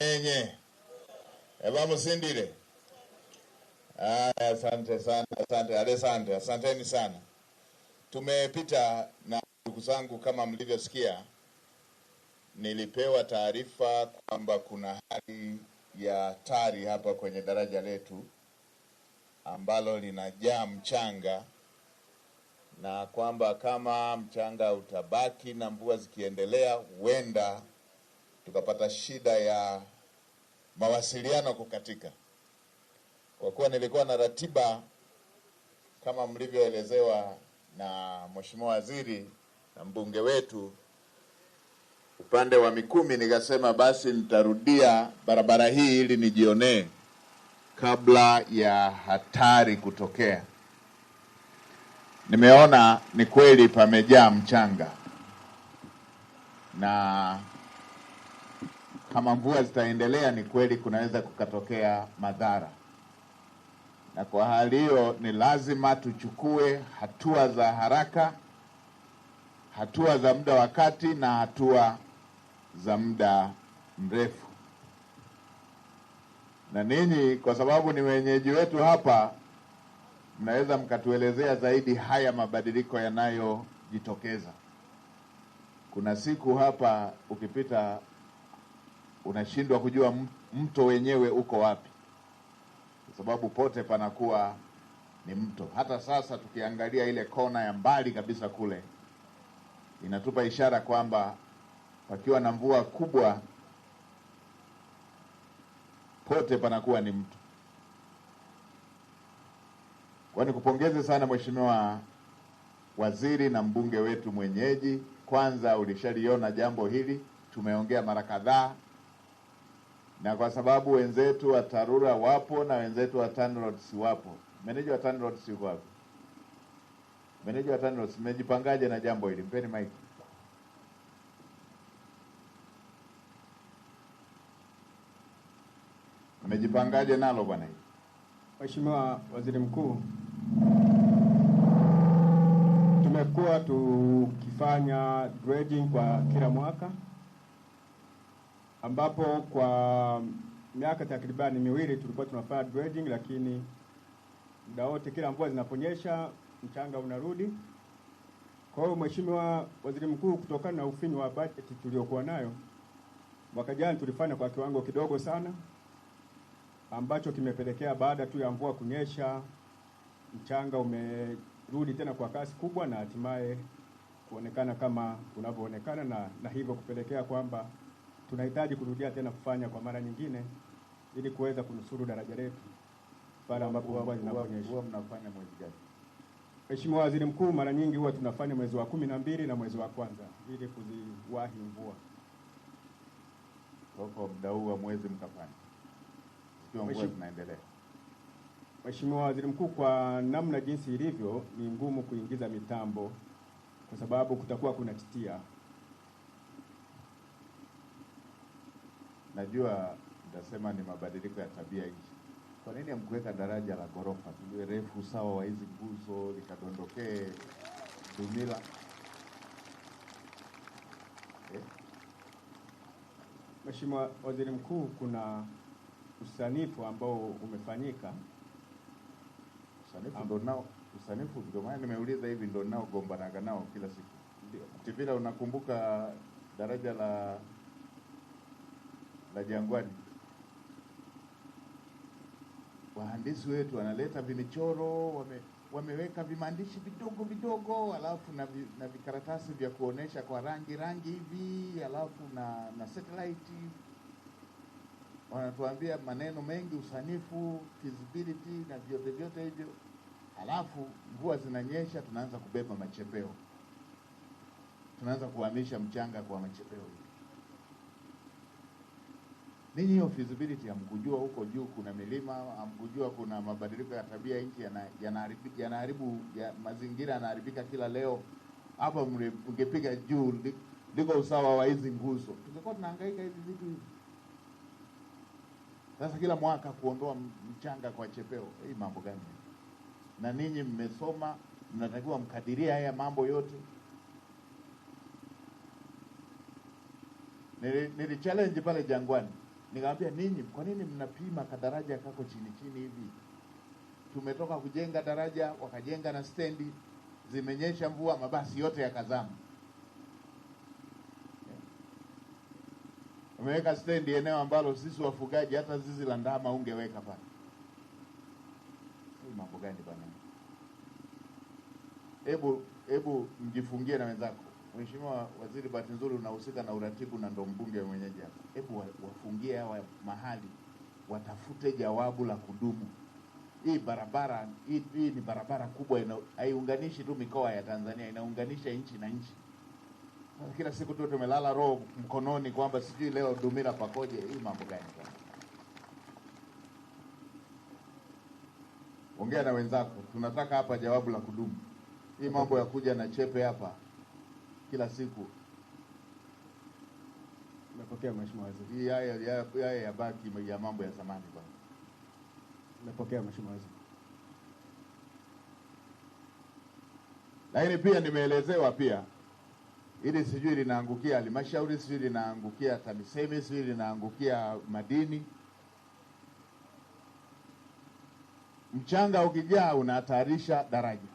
Enye. Eba musindile. Asante sana, asanteni sana. Tumepita na ndugu zangu, kama mlivyosikia, nilipewa taarifa kwamba kuna hali ya TARI hapa kwenye daraja letu ambalo linajaa mchanga, na kwamba kama mchanga utabaki na mvua zikiendelea, huenda tukapata shida ya mawasiliano kukatika. Kwa kuwa nilikuwa na ratiba kama mlivyoelezewa na Mheshimiwa Waziri na mbunge wetu upande wa Mikumi, nikasema basi nitarudia barabara hii ili nijionee kabla ya hatari kutokea. Nimeona ni kweli pamejaa mchanga, na kama mvua zitaendelea ni kweli kunaweza kukatokea madhara. Na kwa hali hiyo ni lazima tuchukue hatua za haraka, hatua za muda wa kati na hatua za muda mrefu. Na ninyi kwa sababu ni wenyeji wetu hapa, mnaweza mkatuelezea zaidi haya mabadiliko yanayojitokeza. Kuna siku hapa ukipita unashindwa kujua mto wenyewe uko wapi, kwa sababu pote panakuwa ni mto. Hata sasa tukiangalia ile kona ya mbali kabisa kule, inatupa ishara kwamba pakiwa na mvua kubwa pote panakuwa ni mto. Kwa nikupongeze sana Mheshimiwa Waziri na mbunge wetu mwenyeji. Kwanza ulishaliona jambo hili, tumeongea mara kadhaa, na kwa sababu wenzetu wa TARURA wapo na wenzetu wa TANROADS wapo. Meneja wa TANROADS yuko wapi? Meneja wa TANROADS, mmejipangaje na jambo hili? Mpeni mic. Mmejipangaje nalo bwana hili? Mheshimiwa Waziri Mkuu, tumekuwa tukifanya dredging kwa kila mwaka, ambapo kwa miaka takribani miwili tulikuwa tunafanya dredging, lakini muda wote kila mvua zinaponyesha mchanga unarudi. Kwa hiyo Mheshimiwa Waziri Mkuu, kutokana na ufinyu wa budget tuliokuwa nayo, mwaka jana tulifanya kwa kiwango kidogo sana, ambacho kimepelekea baada tu ya mvua kunyesha mchanga umerudi tena kwa kasi kubwa na hatimaye kuonekana kama unavyoonekana, na hivyo kupelekea kwamba tunahitaji kurudia tena kufanya kwa mara nyingine ili kuweza kunusuru daraja letu pale ambapo mvua zinaponyesha. Huwa mnafanya mwezi gani? Mheshimiwa Waziri Mkuu, mara nyingi huwa tunafanya mwezi wa 12 na mwezi wa kwanza ili kuziwahi mvua. Kwa muda huu wa mwezi mkafanya ikiwa mvua zinaendelea. Mheshimiwa Waziri Mkuu, kwa namna jinsi ilivyo ni ngumu kuingiza mitambo kwa sababu kutakuwa kuna titia. Najua nitasema ni mabadiliko ya tabia nchi. Kwa nini hamkuweka daraja la ghorofa tuliwe refu sawa wa hizi nguzo likadondokee Dumila? Mheshimiwa Waziri Mkuu, kuna usanifu ambao umefanyika. Usanifu ndio maana nimeuliza hivi, ndio nao gombanaga nao kila siku. Ndio. Tivila, unakumbuka daraja la Jangwani? Wahandisi wetu wanaleta vimichoro, wameweka vimaandishi vidogo, alafu na vikaratasi vya kuonesha kwa rangi hivi, alafu na satellite. Wanatuambia maneno mengi, usanifu, feasibility na vyote hivyo. Alafu mvua zinanyesha, tunaanza kubeba machepeo. Tunaanza kuhamisha mchanga kwa machepeo. Ninyi hiyo feasibility hamkujua huko juu kuna milima, hamkujua kuna mabadiliko ya tabia nchi yanaharibu mazingira, yanaharibika kila leo. Hapa mngepiga juu liko usawa wa hizi nguzo, tungekuwa tunahangaika hivi vitu hivi. Sasa kila mwaka kuondoa mchanga kwa chepeo, hii mambo gani? Na ninyi mmesoma, mnatakiwa mkadiria haya mambo yote. Nili challenge pale Jangwani. Nikamwambia, ninyi kwa nini mnapima kadaraja kako chini chini hivi? Tumetoka kujenga daraja, wakajenga na stendi, zimenyesha mvua, mabasi yote yakazama. Umeweka stendi eneo ambalo sisi wafugaji hata zizi la ndama ungeweka pale. Si mambo gani bwana? Hebu mjifungie na wenzako. Mheshimiwa Waziri, bahati nzuri unahusika na uratibu na ndo mbunge mwenyeji hapa. Hebu wafungie hawa mahali, watafute jawabu la kudumu. Hii barabara hii ni barabara kubwa, haiunganishi tu mikoa ya Tanzania, inaunganisha nchi na nchi. Kila siku tu tumelala roho mkononi kwamba sijui leo Dumila pakoje. Hii mambo gani bwana? Ongea na wenzako, tunataka hapa jawabu la kudumu. Hii mambo ya kuja na chepe hapa kila siku. Nimepokea Mheshimiwa Waziri. Hii haya yabaki ya mambo ya zamani bwana. Nimepokea Mheshimiwa Waziri. Lakini pia nimeelezewa pia, ili sijui linaangukia halmashauri, sijui linaangukia TAMISEMI, sijui linaangukia madini. Mchanga ukijaa unahatarisha daraja.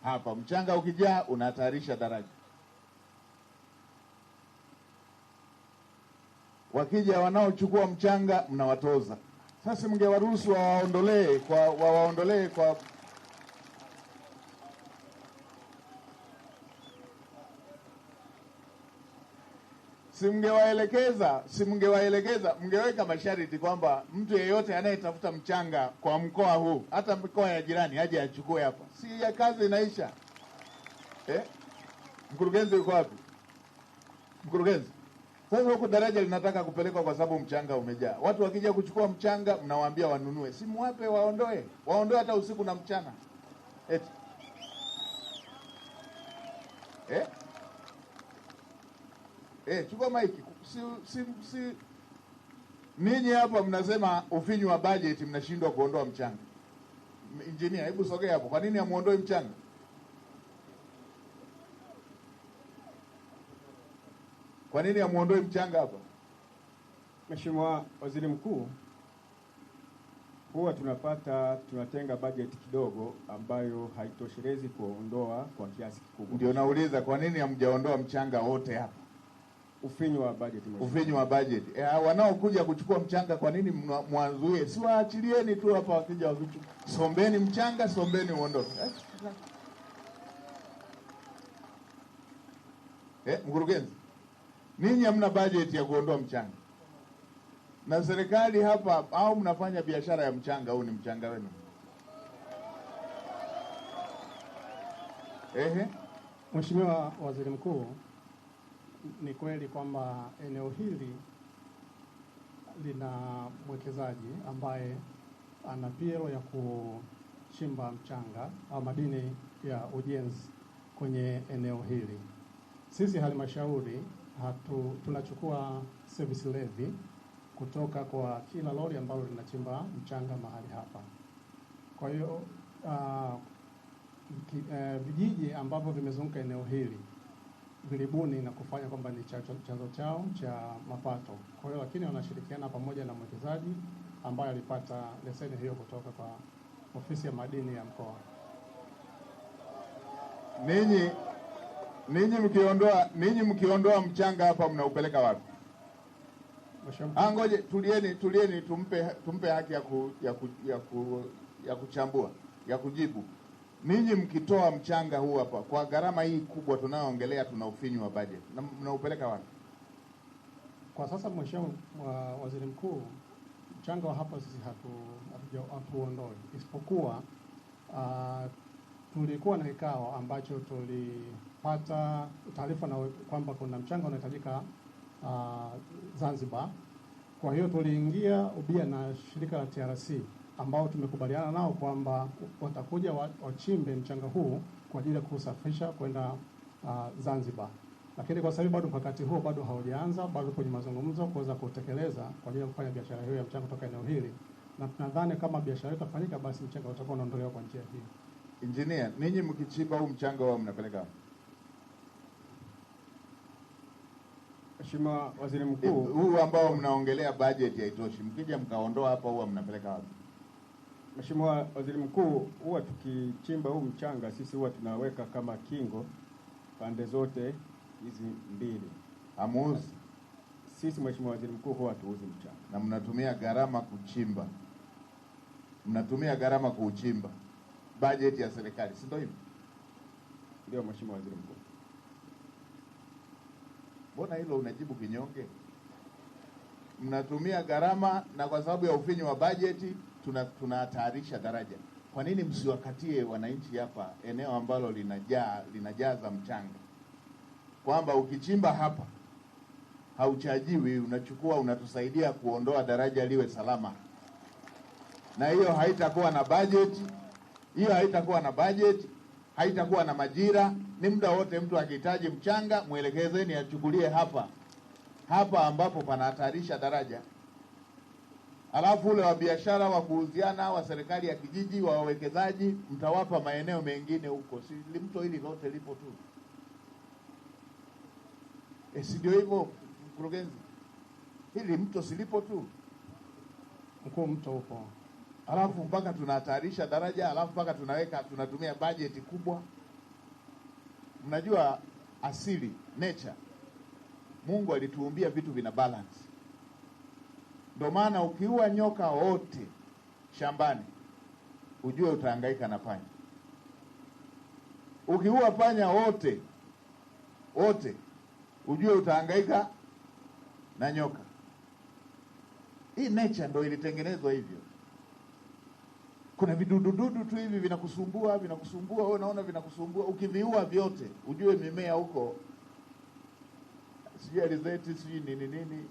Hapa mchanga ukijaa unahatarisha daraja. Wakija wanaochukua mchanga mnawatoza. Sasa mngewaruhusu wawaondolee kwa simngewaelekeza, mngeweka masharti kwamba mtu yeyote anayetafuta mchanga kwa mkoa huu, hata mikoa ya jirani, aje achukue hapa. Si ya kazi inaisha. Mkurugenzi yuko wapi? Mkurugenzi. Sasa huko daraja linataka kupelekwa kwa sababu mchanga umejaa. Watu wakija kuchukua mchanga mnawaambia wanunue. Si muwape waondoe. Waondoe hata usiku na mchana. Eti. Chukua maiki. Si ninyi hapa mnasema ufinyu wa budget, mnashindwa kuondoa mchanga. Engineer, hebu sogea hapo. Kwa nini hamuondoi mchanga? Kwa nini hamuondoi mchanga hapa? Mheshimiwa Waziri Mkuu, huwa tunatenga bajeti kidogo ambayo haitoshelezi kuondoa kwa kiasi kikubwa. Ndio nauliza, kwa nini hamjaondoa mchanga wote hapa? Ufinyu wa bajeti. Ufinyu wa bajeti. Wanaokuja kuchukua mchanga kwa nini mwanzuie? Si waachilieni tu hapa, wakija wakichukua. Sombeni mchanga, sombeni uondoke. Mkurugenzi, ninyi hamna bajeti ya kuondoa mchanga. Na serikali hapa, au mnafanya biashara ya mchanga, au ni mchanga wenu? Mheshimiwa Waziri Mkuu, ni kweli kwamba eneo hili lina mwekezaji ambaye ana PL ya kuchimba mchanga au madini ya ujenzi kwenye eneo hili. Sisi halmashauri tunachukua service levy kutoka kwa kila lori ambalo linachimba mchanga mahali hapa. Kwa hiyo vijiji ambavyo vimezunguka eneo hili vilibuni na kufanya kwamba ni chanzo chao cha mapato. Kwa hiyo lakini wanashirikiana pamoja na mwekezaji ambaye alipata leseni hiyo kutoka kwa ofisi ya madini ya mkoa. Ninyi mkiondoa mchanga hapa mnaupeleka wapi? Ngoje tulieni tumpe haki ya kuchambua, ya kujibu. Ninyi mkitoa mchanga huu hapa kwa gharama hii kubwa tunayoongelea, tuna ufinyu wa budget, na mnaupeleka wapi? Kwa sasa Mheshimiwa Waziri Mkuu, mchanga wa hapa sisi hatuondoi, isipokuwa tulikuwa na kikao ambacho tulipata taarifa na kwamba kuna mchanga unahitajika Zanzibar. Kwa hiyo tuliingia ubia na shirika la TRC ambao tumekubaliana nao kwamba watakuja wachimbe mchanga huu kwa ajili ya kusafisha kwenda Zanzibar. Lakini kwa sababu bado mkakati huo bado haujaanza, bado kwenye mazungumzo kuweza kutekeleza kwa ajili ya kufanya biashara hiyo ya mchanga kutoka eneo hili. Na tunadhani kama biashara itafanyika, basi mchanga utakuwa unaondolewa kwa njia hiyo. Engineer, ninyi mkichimba huu mchanga wao mnapeleka? Mheshimiwa Waziri Mkuu, huu ambao mnaongelea bajeti haitoshi, mkija mkaondoa hapa, huwa mnapeleka wapi? Mheshimiwa Waziri Mkuu, huwa tukichimba huu mchanga sisi huwa tunaweka kama kingo pande zote hizi mbili. Hamuuzi? Sisi Mheshimiwa Waziri Mkuu huwa tuuzi mchanga. Na mnatumia gharama kuchimba, mnatumia gharama kuuchimba, bajeti ya serikali, si ndio hivyo? Ndio Mheshimiwa Waziri Mkuu. Mbona hilo unajibu kinyonge? Mnatumia gharama na kwa sababu ya ufinyu wa bajeti tunahatarisha daraja. Kwa nini msiwakatie wananchi hapa eneo ambalo linajaza mchanga, kwamba ukichimba hapa hauchajiwi, unachukua unatusaidia kuondoa daraja liwe salama, na hiyo haitakuwa na bajeti, haitakuwa na majira. Ni muda wote mtu akihitaji mchanga mwelekezeni achukulie hapa ambapo panahatarisha daraja. Alafu ule wa biashara wa kuuziana, wa serikali ya kijiji, wa wawekezaji, mtawapa maeneo mengine huko. Si mto hili lote lipo tu? Si ndio hivyo mkurugenzi? Hili mto silipo tu? Mkuu, mto upo. Alafu mpaka tunahatarisha daraja, alafu mpaka tunatumia bajeti kubwa. Mnajua asili, nature, Mungu alituumbia vitu vina balance. Ndio maana ukiua nyoka wote shambani, ujue utahangaika na panya. Ukiua panya wote ujue utahangaika na nyoka. Hii nature ndio ilitengenezwa hivyo. Kuna vidudududu tu hivi vinakusumbua, wewe unaona vinakusumbua. Ukiviua vyote, ujue mimea huko, sijui alizeti, sijui nini